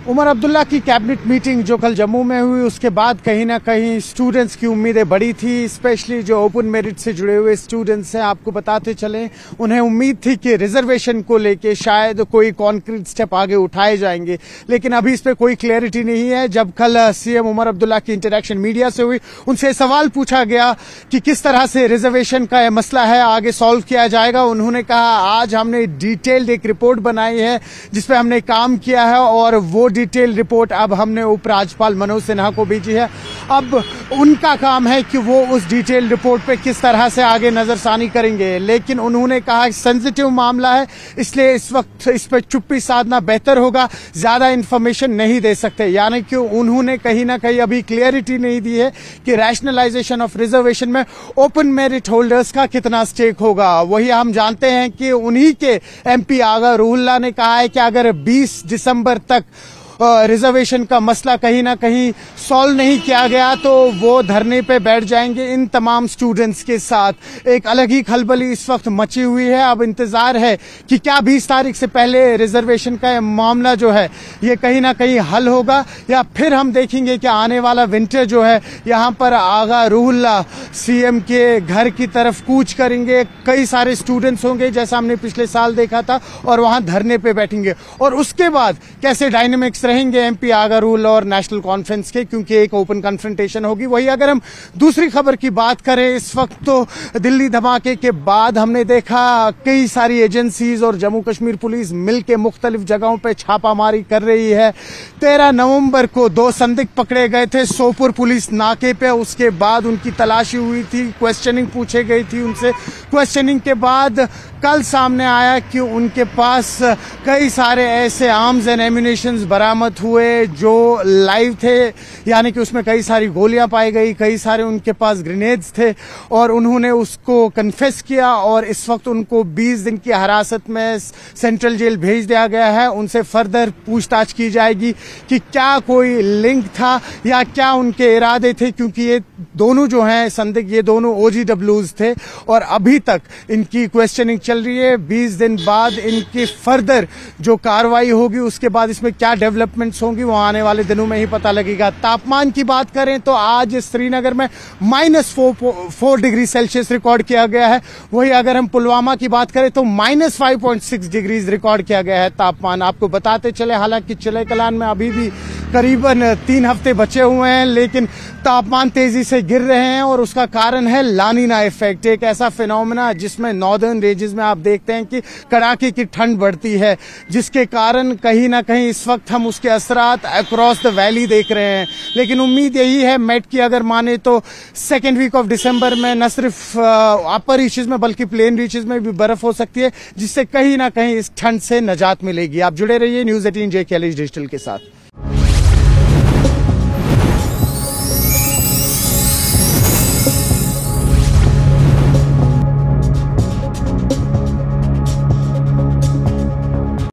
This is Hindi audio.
उमर अब्दुल्ला की कैबिनेट मीटिंग जो कल जम्मू में हुई, उसके बाद कहीं ना कहीं स्टूडेंट्स की उम्मीदें बढ़ी थी, स्पेशली जो ओपन मेरिट से जुड़े हुए स्टूडेंट्स हैं। आपको बताते चलें, उन्हें उम्मीद थी कि रिजर्वेशन को लेके शायद कोई कॉन्क्रीट स्टेप आगे उठाए जाएंगे, लेकिन अभी इस पर कोई क्लैरिटी नहीं है। जब कल सीएम उमर अब्दुल्ला की इंटरेक्शन मीडिया से हुई, उनसे सवाल पूछा गया कि किस तरह से रिजर्वेशन का यह मसला है आगे सॉल्व किया जाएगा। उन्होंने कहा, आज हमने डिटेल्ड एक रिपोर्ट बनाई है जिसपे हमने काम किया है और वो डिटेल रिपोर्ट अब हमने उपराज्यपाल मनोज सिन्हा को भेजी है। अब उनका काम है कि वो उस डिटेल रिपोर्ट पे किस तरह से आगे नजरसानी करेंगे, लेकिन उन्होंने कहा सेंसिटिव मामला है, इसलिए इस वक्त इस पर चुप्पी साधना बेहतर होगा, ज्यादा इंफॉर्मेशन नहीं दे सकते। यानी कि उन्होंने कहीं ना कहीं अभी क्लियरिटी नहीं दी है कि रैशनलाइजेशन ऑफ रिजर्वेशन में ओपन मेरिट होल्डर्स का कितना स्टेक होगा। वही हम जानते हैं कि उन्हीं के एमपी आगा रूहुल्लाह ने कहा है कि अगर 20 दिसंबर तक रिजर्वेशन का मसला कहीं ना कहीं सॉल्व नहीं किया गया तो वो धरने पे बैठ जाएंगे इन तमाम स्टूडेंट्स के साथ। एक अलग ही खलबली इस वक्त मची हुई है। अब इंतजार है कि क्या 20 तारीख से पहले रिजर्वेशन का मामला जो है ये कहीं ना कहीं हल होगा, या फिर हम देखेंगे कि आने वाला विंटर जो है यहाँ पर आगा रूहुल्लाह सीएम के घर की तरफ कूच करेंगे। कई सारे स्टूडेंट्स होंगे जैसा हमने पिछले साल देखा था और वहां धरने पे बैठेंगे, और उसके बाद कैसे डायनेमिक्स रहेंगे एमपी आगा रूहुल्लाह और नेशनल कॉन्फ्रेंस के, क्योंकि एक ओपन कन्फ्रंटेशन होगी। वही अगर हम दूसरी खबर की बात करें, इस वक्त तो दिल्ली धमाके के बाद हमने देखा कई सारी एजेंसीज और जम्मू कश्मीर पुलिस मिलकर मुख्तलिफ जगहों पर छापामारी कर रही है। 13 नवंबर को 2 संदिग्ध पकड़े गए थे सोपुर पुलिस नाके पे, उसके बाद उनकी तलाशी हुई थी, क्वेश्चनिंग पूछे गई थी उनसे। क्वेश्चनिंग के बाद कल सामने आया कि उनके पास कई सारे ऐसे आर्म्स एंड एम्यूनिशंस बरामद हुए जो लाइव थे, यानी कि उसमें कई सारी गोलियां पाई गई, कई सारे उनके पास ग्रेनेड्स थे, और उन्होंने उसको कन्फेस किया और इस वक्त उनको 20 दिन की हिरासत में सेंट्रल जेल भेज दिया गया है। उनसे फर्दर पूछताछ की जाएगी कि क्या कोई लिंक था या क्या उनके इरादे थे, क्योंकि ये दोनों जो हैं संदिग्ध, ये दोनों OGWs थे और अभी तक इनकी क्वेश्चनिंग चल रही है। 20 दिन बाद इनकी फर्दर जो कार्रवाई होगी, उसके बाद इसमें क्या डेवलपमेंट्स होंगी वो आने वाले दिनों में ही पता लगेगा। तापमान की बात करें तो आज श्रीनगर में -4 डिग्री सेल्सियस रिकॉर्ड किया गया है। वही अगर हम पुलवामा की बात करें तो -5.6 डिग्री रिकॉर्ड किया गया है तापमान। आपको बताते चले, हालांकि चिले कलान में अभी भी करीबन 3 हफ्ते बचे हुए हैं, लेकिन तापमान तेजी से गिर रहे हैं और उसका कारण है लानीना इफेक्ट, एक ऐसा फिनोमेना जिसमें नॉर्दर्न रेंजेस में आप देखते हैं कि कड़ाके की ठंड बढ़ती है, जिसके कारण कहीं ना कहीं इस वक्त हम उसके असरात अक्रॉस द वैली देख रहे हैं। लेकिन उम्मीद यही है मेट की अगर माने तो सेकेंड वीक ऑफ दिसंबर में न सिर्फ अपर रीचेज में बल्कि प्लेन रीचेज में भी बर्फ हो सकती है, जिससे कहीं ना कहीं इस ठंड से निजात मिलेगी। आप जुड़े रहिए न्यूज़ 18 JKLH डिजिटल के साथ।